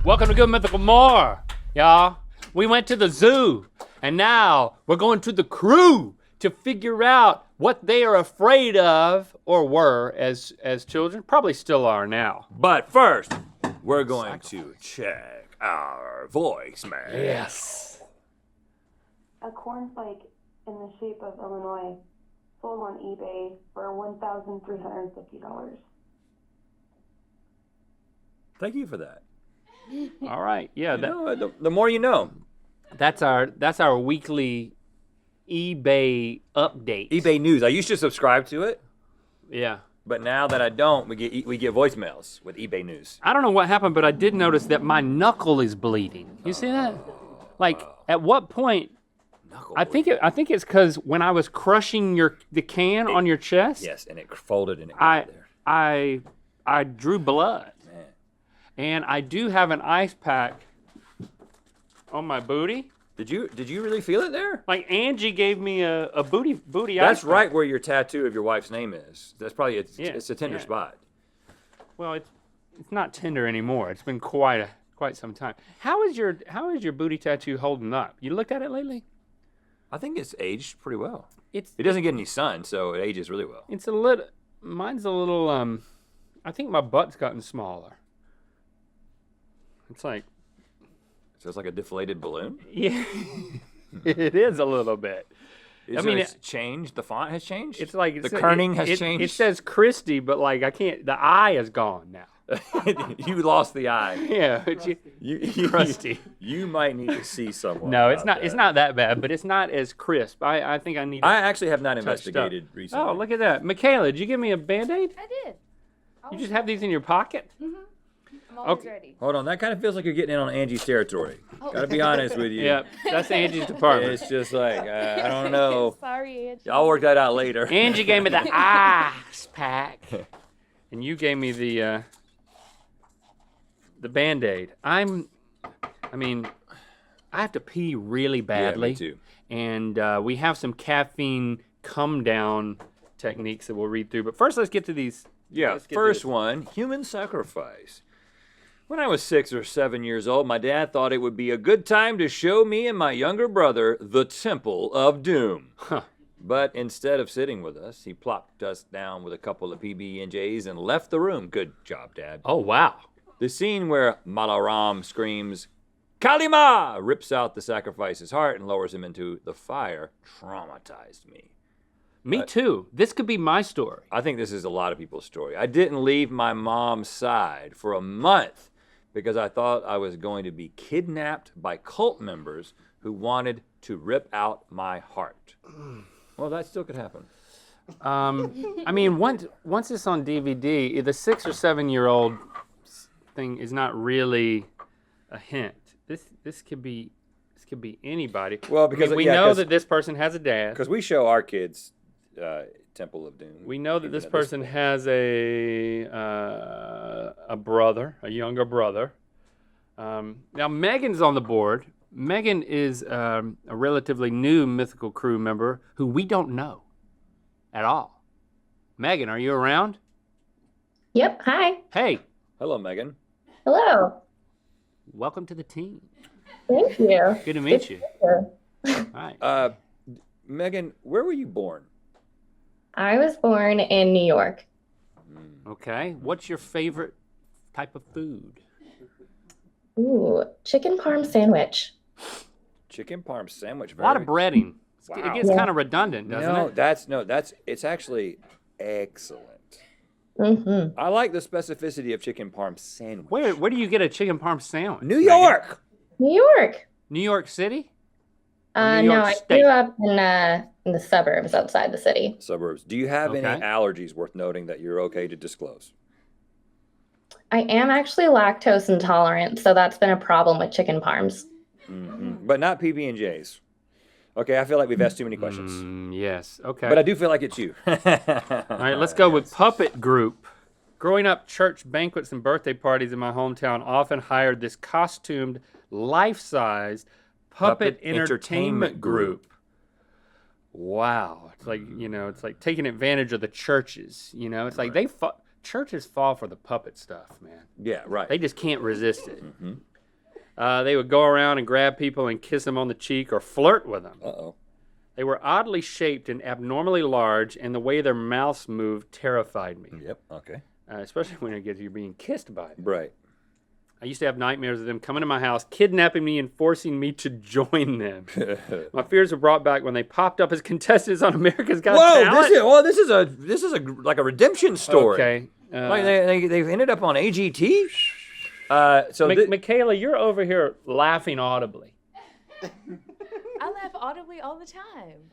Welcome to Good Mythical More, y'all. We went to the zoo, and now we're going to the crew to figure out what they are afraid of, or were as children, probably still are now. But first, we're going to check our voicemail. Yes. A cornflake in the shape of Illinois sold on eBay for $1,350. Thank you for that. All right. Yeah. The more you know. That's our weekly eBay update. eBay news. I used to subscribe to it, Yeah. but now that I don't, we get voicemails with eBay news. I don't know what happened, but I did notice that my knuckle is bleeding. You see that? Like, at what point? I think it's because when I was crushing the can on your chest. Yes, and it folded and it got there. I drew blood. Man. And I do have an ice pack on my booty. Did you really feel it there? Like Angie gave me a booty That's ice right pack. where your tattoo of your wife's name is. That's probably it's a tender yeah. spot. Well, it's not tender anymore. It's been quite some time. How is your booty tattoo holding up? You looked at it lately? I think it's aged pretty well. It doesn't get any sun, so it ages really well. Mine's a little I think my butt's gotten smaller. It's like, So it's like a deflated balloon. yeah, it is a little bit. It's changed. The font has changed. It's like the kerning has changed. It says Christy, but like I can't. The I is gone now. You lost the eye. Yeah, but Krusty. You might need to see someone. No, it's about not. It's that. not that bad, but it's not as crisp. I think I need. I actually have not touched investigated up. recently. Oh, look at that, Michaela! Did you give me a Band-Aid? I did. You just have these in your pocket? I'm always Okay. ready. Hold on, that kind of feels like you're getting in on Angie's territory. Gotta be honest with you. Yeah, that's Angie's department. It's just like I don't know. Sorry, Angie. I'll work that out later. Angie gave me the ice pack, and you gave me the Band-Aid. I have to pee really badly. Yeah, me too. And we have some caffeine come down techniques that we'll read through. But first, let's get to these. Yeah, Let's get to first this. one, human sacrifice. When I was 6 or 7 years old, my dad thought it would be a good time to show me and my younger brother the Temple of Doom. Huh. But instead of sitting with us, he plopped us down with a couple of PB&Js and left the room. Good job, Dad. Oh, wow. The scene where Malaram screams, Kalima! Rips out the sacrifice's heart and lowers him into the fire traumatized me. Me too. This could be my story. I think this is a lot of people's story. I didn't leave my mom's side for a month because I thought I was going to be kidnapped by cult members who wanted to rip out my heart. Well, that still could happen. Once it's on DVD, the 6 or 7 year old thing is not really a hint. This could be anybody. Well, because we know that this person has a dad. Because we show our kids Temple of Doom. We know that even this at person point. has a brother, a younger brother. Now Megan's on the board. Megan is a relatively new Mythical Crew member who we don't know at all. Megan, are you around? Yep. Hi. Hey, Hello, Megan. Hello. welcome to the team. Thank you. Good to meet you. you. All right. Megan, where were you born? I was born in New York. Okay. What's your favorite type of food? Ooh, chicken parm sandwich. Chicken parm sandwich. A lot of breading. It Wow. gets Yeah. kind of redundant, doesn't it? It's actually excellent. Mm-hmm. I like the specificity of chicken parm sandwich. Where do you get a chicken parm sandwich? New Megan? York. New York. New York City? Or New No, York I State? grew up in the suburbs outside the city. Suburbs. Do you have any Okay. allergies worth noting that you're okay to disclose? I am actually lactose intolerant, so that's been a problem with chicken parms. But not PB&Js. Okay, I feel like we've asked too many questions. Yes. Okay. But I do feel like it's you. All right, let's go with Puppet Group. Growing up, church banquets and birthday parties in my hometown often hired this costumed, life-sized puppet entertainment group. Wow. It's like, it's like taking advantage of the churches, It's like churches fall for the puppet stuff, man. Yeah, right. They just can't resist it. They would go around and grab people and kiss them on the cheek or flirt with them. Uh-oh. They were oddly shaped and abnormally large, and the way their mouths moved terrified me, Yep. Okay. especially when you're being kissed by them. Right. I used to have nightmares of them coming to my house, kidnapping me, and forcing me to join them. My fears were brought back when they popped up as contestants on America's Got Talent. This is like a redemption story. Okay. Like they've ended up on AGT. So Michaela, you're over here laughing audibly, I laugh audibly all the time.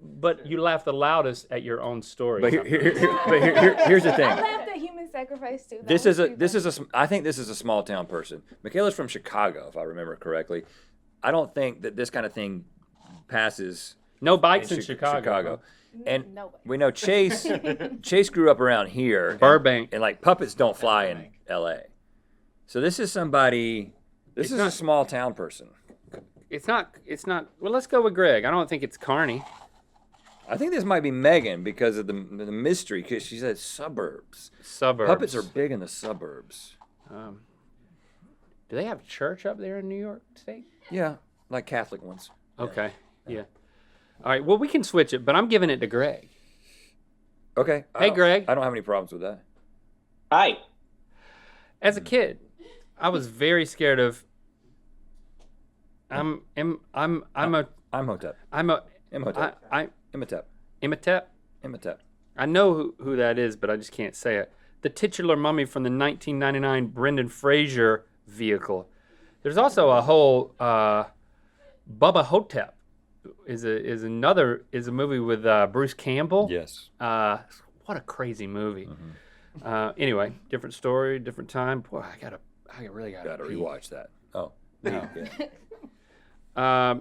but you laugh the loudest at your own story. but here's the I thing. laughed at human sacrifice too. I think this is a small town person. Michaela's from Chicago, if I remember correctly. I don't think that this kind of thing passes No bikes in Chicago. And No way. we know Chase grew up around here. Burbank. And like puppets don't fly in LA. So this is somebody, this is a small town person. It's not. Well, let's go with Greg. I don't think it's Carney. I think this might be Megan because of the mystery, because she said suburbs. Suburbs. Puppets are big in the suburbs. Do they have church up there in New York State? Yeah, like Catholic ones. Okay. Yeah. All right. Well, we can switch it, but I'm giving it to Greg. Okay. Hey, Greg. I don't have any problems with that. Hi. As a kid, I was very scared of. I'm Imhotep. Imhotep. Imhotep. Imhotep. Imhotep. I know who that is, but I just can't say it. The titular mummy from the 1999 Brendan Fraser vehicle. There's also a whole Bubba Hotep is a movie with Bruce Campbell. Yes. What a crazy movie. Anyway, different story, different time. Boy, I really gotta pee. rewatch that. Oh. No. Yeah.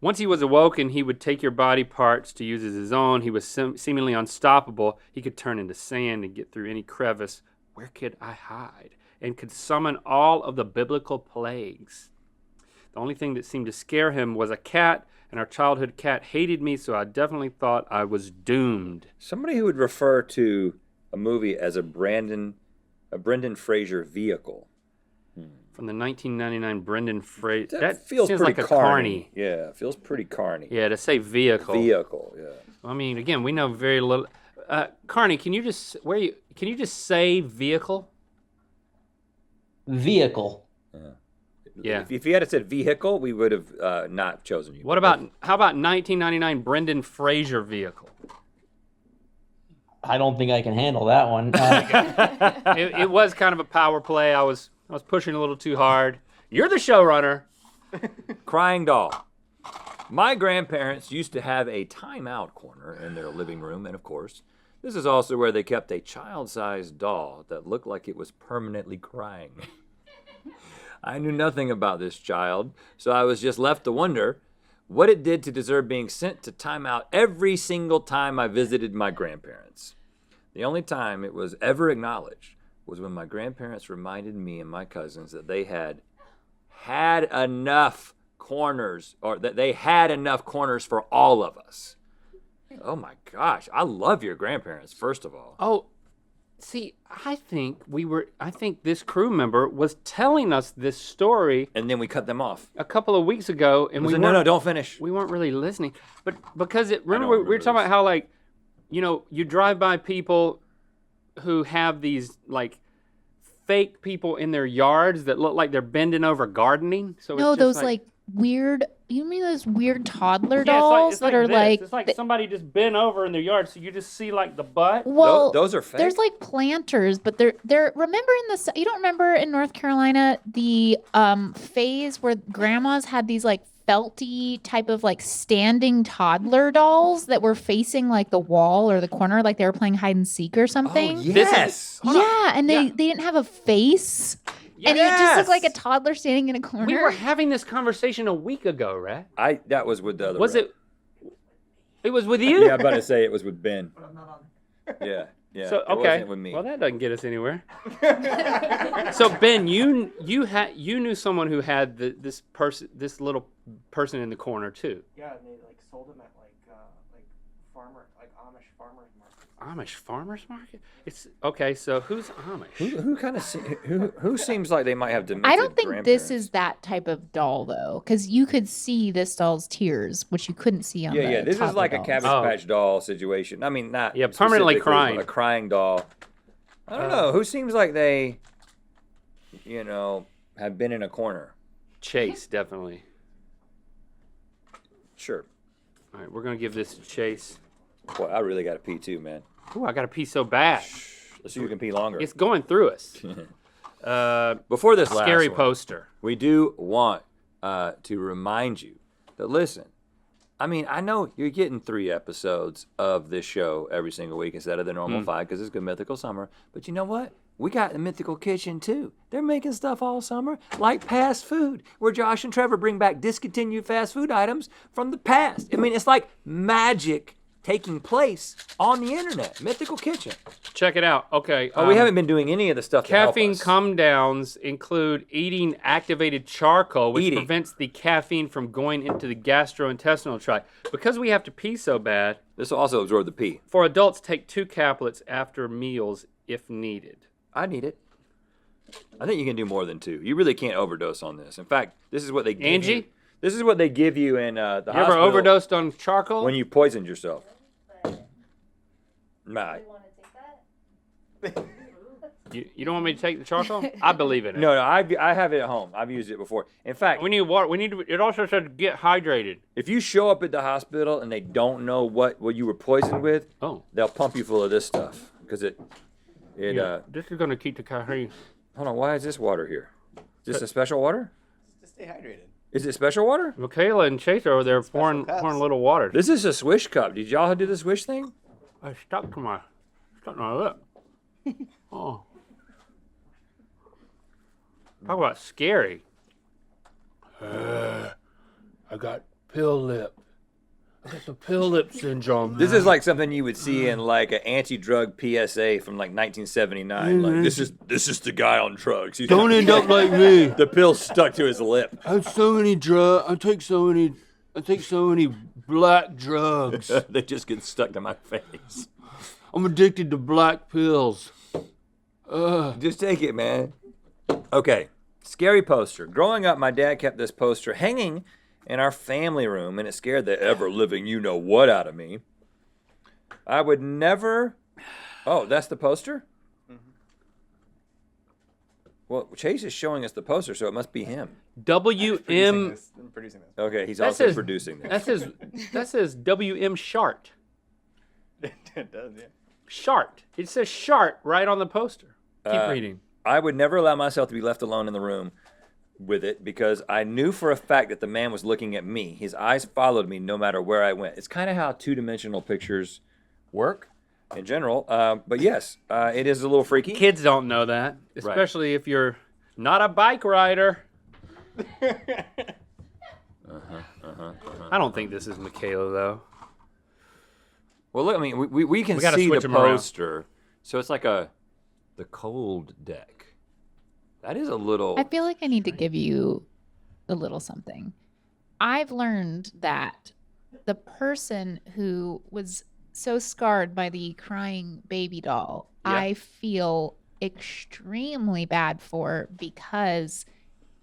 Once he was awoken, he would take your body parts to use as his own. He was seemingly unstoppable. He could turn into sand and get through any crevice. Where could I hide? And could summon all of the biblical plagues. The only thing that seemed to scare him was a cat, and our childhood cat hated me, so I definitely thought I was doomed. Somebody who would refer to a movie as a Brendan Fraser vehicle. From the 1999 Brendan Fraser. That feels seems pretty like a carny. Yeah, it feels pretty carny. Yeah, to say vehicle. Vehicle, yeah. I mean, again, we know very little. Carney, can you just say vehicle? Vehicle. Yeah. If you had said vehicle, we would have not chosen you. How about 1999 Brendan Fraser vehicle? I don't think I can handle that one. It was kind of a power play. I was pushing a little too hard. You're the showrunner. Crying doll. My grandparents used to have a timeout corner in their living room, and of course, this is also where they kept a child-sized doll that looked like it was permanently crying. I knew nothing about this child, so I was just left to wonder what it did to deserve being sent to timeout every single time I visited my grandparents. The only time it was ever acknowledged was when my grandparents reminded me and my cousins that they had enough corners, or that they had enough corners for all of us. Oh my gosh, I love your grandparents, first of all. Oh, see, I think this crew member was telling us this story And then we cut them off. a couple of weeks ago, and we No, don't finish. we weren't really listening. But because remember we were remember talking this. about how, like, you drive by people who have these like fake people in their yards that look like they're bending over gardening. So No, it's just those like weird. You mean those weird toddler Yeah, dolls it's that are this. like? It's like somebody just bent over in their yard, so you just see like the butt. Well, Those are fake. there's like planters, but they're remember you don't remember in North Carolina the phase where grandmas had these like felty type of like standing toddler dolls that were facing like the wall or the corner, like they were playing hide and seek or something. Oh, yes. Yeah, and they Yeah. didn't have a face. And it just looked like a toddler standing in a corner. We were having this conversation a week ago, right? That was with the other. Was rep. it? It was with you. Yeah, I'm about to say it was with Ben. Yeah. So It okay. wasn't with me. Well, that doesn't get us anywhere. So Ben, you knew someone who had this little person in the corner too. Yeah, and they like sold them at like Amish farmers market? It's okay. So who's Amish? Who seems like they might have dementia? I don't think this is that type of doll though, because you could see this doll's tears, which you couldn't see on the This is toddler like a dolls. Cabbage Patch doll situation. I mean, not Yeah, permanently specifically, but crying. a crying doll. I don't know. Who seems like they, have been in a corner? Chase, definitely. Sure. All right, we're gonna give this to Chase. Boy, I really got to pee too, man. Ooh, I got to pee so bad. Let's see who can pee longer. It's going through us. Before this Scary last one, poster. we do want to remind you that, listen, I mean, I know you're getting 3 episodes of this show every single week instead of the normal 5 because it's Good Mythical Summer. But you know what? We got the Mythical Kitchen, too. They're making stuff all summer, like past food, where Josh and Trevor bring back discontinued fast food items from the past. I mean, it's like magic taking place on the internet. Mythical Kitchen. Check it out. Okay. We haven't been doing any of the stuff to help Caffeine us. come downs include eating activated charcoal, which Eating. prevents the caffeine from going into the gastrointestinal tract. Because we have to pee so bad, This will also absorb the pee. for adults, take 2 caplets after meals if needed. I need it. I think you can do more than 2. You really can't overdose on this. In fact, this is what they give you. Angie? This is what they give you in the You hospital ever overdosed on charcoal? when you poisoned yourself. Nah. You don't want me to take the charcoal? I believe in it. No, I have it at home. I've used it before. In fact, We need water. We need to. It also says get hydrated. if you show up at the hospital and they don't know what you were poisoned with, Oh. they'll pump you full of this stuff because This is gonna keep the caffeine. hold on, why is this water here? Is this a special water? To stay hydrated. Is it special water? Michaela and Chase are over there pouring cups. a little water. This is a swish cup. Did y'all do the swish thing? I stuck to my lip. Oh. Talk about scary. I got pill lip. I got the pill lip syndrome. This is like something you would see in like an anti-drug PSA from like 1979. Like this is the guy on drugs. He's Don't end up like me. the pill stuck to his lip. I have so many drugs. I take so many black drugs. They just get stuck to my face. I'm addicted to black pills. Just take it, man. Okay, scary poster. Growing up, my dad kept this poster hanging in our family room, and it scared the ever-living you-know-what out of me. I would never... Oh, that's the poster? Mm-hmm. Well, Chase is showing us the poster, so it must be him. WM. I'm producing this. Okay, he's That also says- producing this. That says WM Shart. It does, yeah. Shart. It says Shart right on the poster. Keep reading. I would never allow myself to be left alone in the room with it because I knew for a fact that the man was looking at me. His eyes followed me no matter where I went. It's kind of how two-dimensional pictures work in general. But yes, it is a little freaky. Kids don't know that, especially if you're not a bike rider. I don't think this is Michaela though. Well, look, I mean, we can We gotta see switch the 'em around. poster. So it's like the cold deck. That is a little... I feel like I need to give you a little something. I've learned that the person who was so scarred by the crying baby doll, Yeah. I feel extremely bad for because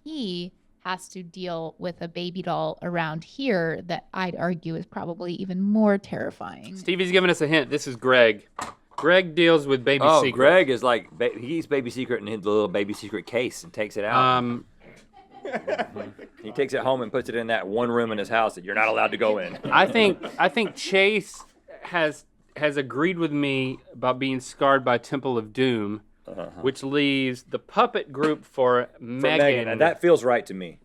he has to deal with a baby doll around here that I'd argue is probably even more terrifying. Stevie's giving us a hint. This is Greg. Greg deals with baby Oh, secret. Greg is like, he eats Baby Secret in his little Baby Secret case and takes it out. He takes it home and puts it in that one room in his house that you're not allowed to go in. I think Chase has agreed with me about being scarred by Temple of Doom, which leaves the puppet group for Megan. And that feels right to me.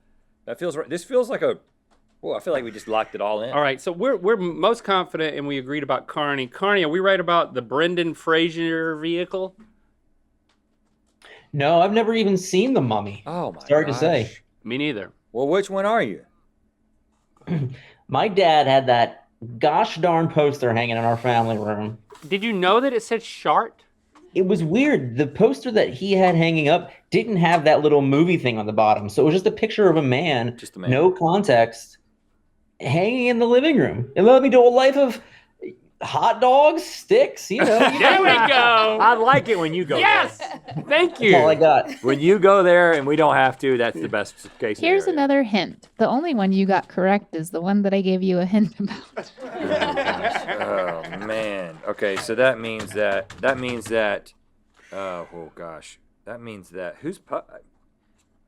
That feels right. This feels like I feel like we just locked it all in. All right, so we're most confident, and we agreed about Carney. Carney, are we right about the Brendan Fraser vehicle? No, I've never even seen The Mummy. Oh, my Sorry to gosh. say. Me neither. Well, which one are you? My dad had that gosh darn poster hanging in our family room. Did you know that it said Shart? It was weird. The poster that he had hanging up didn't have that little movie thing on the bottom. So it was just a picture of a man, Just a man. no context, hanging in the living room. It led me to a life of hot dogs, sticks, you know. There we go. I like it when you go Yes. there. Thank That's all I you. got. When you go there and we don't have to, that's the best case Here's scenario. another hint. The only one you got correct is the one that I gave you a hint about. Oh man. Okay, so that means that oh gosh. That means that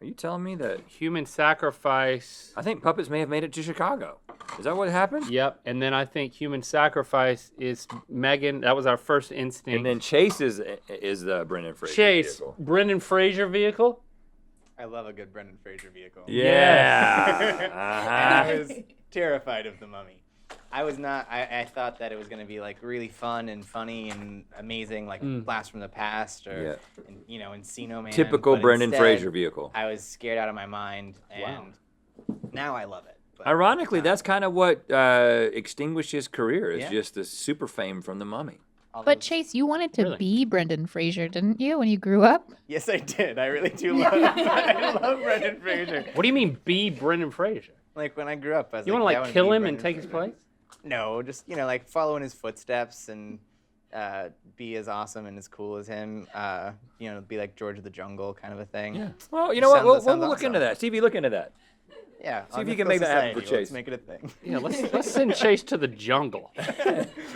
are you telling me that Human sacrifice. I think puppets may have made it to Chicago? Is that what happened? Yep. And then I think human sacrifice is Megan. That was our first instinct. And then Chase is the Brendan Fraser Chase, vehicle. Brendan Fraser vehicle. I love a good Brendan Fraser vehicle. Yeah. And Uh-huh. I was terrified of the Mummy. I was not. I thought that it was going to be like really fun and funny and amazing, like Blast from the Past or Encino Man. Typical but Brendan instead, Fraser vehicle. I was scared out of my mind, and now I love it. But Ironically, that's kind of what extinguished his career, is Yeah. just the super fame from the Mummy. all But those- Chase, you wanted to Really? be Brendan Fraser, didn't you, when you grew up? yes, I did. I really do love. I love Brendan Fraser. What do you mean, be Brendan Fraser? Like when I grew up, I was You like, want to yeah, I like wanna kill be him Brendan and take his Fraser. place? No, just like follow in his footsteps and be as awesome and as cool as him. Be like George of the Jungle kind of a thing. Yeah. Well, you know what? Sounds- We'll sounds look into awesome. that. Stevie, look into that. Yeah. See if on you the can make Phil that happen for Society, Chase. Let's make it a thing. Yeah, let's send Chase to the jungle.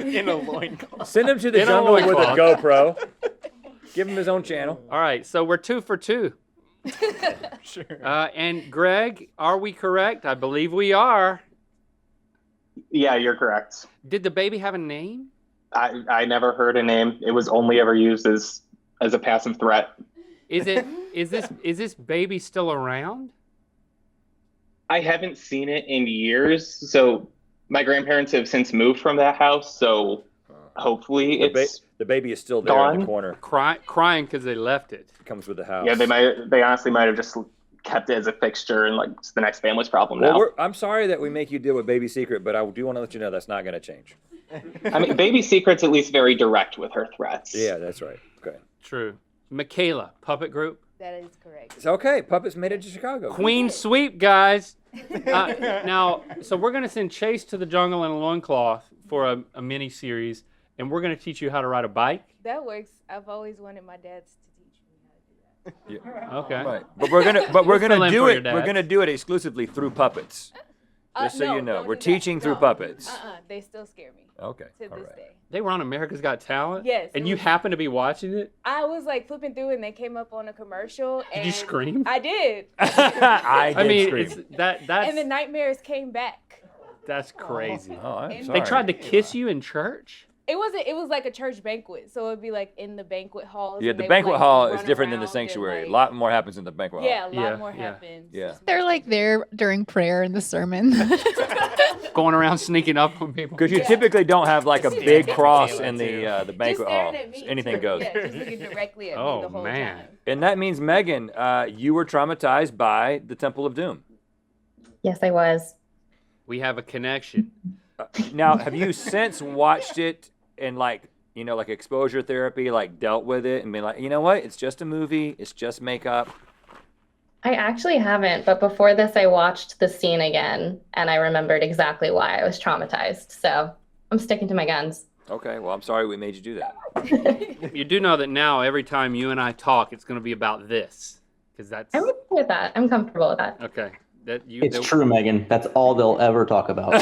In a loincloth. Send him to the In a jungle with a loincloth. GoPro. Give him his own channel. All right, so we're 2 for 2. Sure. And Greg, are we correct? I believe we are. Yeah, you're correct. Did the baby have a name? I never heard a name. It was only ever used as a passive threat. Is this baby still around? I haven't seen it in years. So my grandparents have since moved from that house. So hopefully The baby is still there in the Gone? corner. Crying because they left it. It comes with the house. yeah, they honestly might have just kept it as a fixture and like it's the next family's problem Well, now. I'm sorry that we make you deal with baby secret, but I do want to let you know that's not going to change. I mean, Baby Secret's at least very direct with her threats. Yeah, that's right. Okay. True. Michaela, puppet group. That is correct. It's okay. Puppets made it to Chicago. Queen sweep, guys. Now, so we're going to send Chase to the jungle in a loincloth for a mini series, and we're going to teach you how to ride a bike. That works. I've always wanted my dads to teach me how to do that. Okay. Right. But we're gonna fill in do for it. your dads. We're gonna do it exclusively through puppets. Just so No, you know, don't we're do that. teaching through No. puppets. They still scare me Okay. to All this right. day. They were on America's Got Talent? Yes, And it you was- happen to be watching it? I was like flipping through and they came up on a commercial. Did and you scream? I did. I I mean, scream. it's, that's And the nightmares came back. that's crazy. Oh, I'm They sorry. They tried to kiss you in church? It was like a church banquet, so it'd be like in the banquet halls. Yeah, and the they would, banquet like, hall is run different than the around sanctuary. and, A lot more happens in the banquet hall. Yeah, a lot Yeah, more yeah. happens. Yeah. They're like there during prayer in the sermon. Going around sneaking up on people? Because you typically don't have like a big cross Taylor, in the too. banquet hall. Just staring at me. Anything goes. Yeah, just looking directly at me Oh, the whole man. time. And that means, Megan, you were traumatized by the Temple of Doom. Yes, I was. We have a connection. Now, have you since watched it and like exposure therapy, like dealt with it and been like, you know what? It's just a movie. It's just makeup. I actually haven't, but before this, I watched the scene again and I remembered exactly why I was traumatized. So I'm sticking to my guns. Okay. Well, I'm sorry we made you do that. You do know that now every time you and I talk, it's going to be about this. Because that's... I'm okay with that. I'm comfortable with that. Okay. It's true, Megan. That's all they'll ever talk about.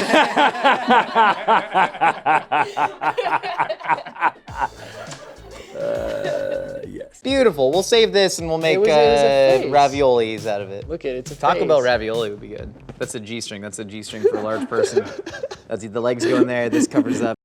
Yes. Beautiful. We'll save this and we'll make was a phase. raviolis out of it. Look at it, it's a Taco Bell phase. ravioli would be good. That's a G-string. That's a G-string for a large person. That's the legs go in there. This covers up.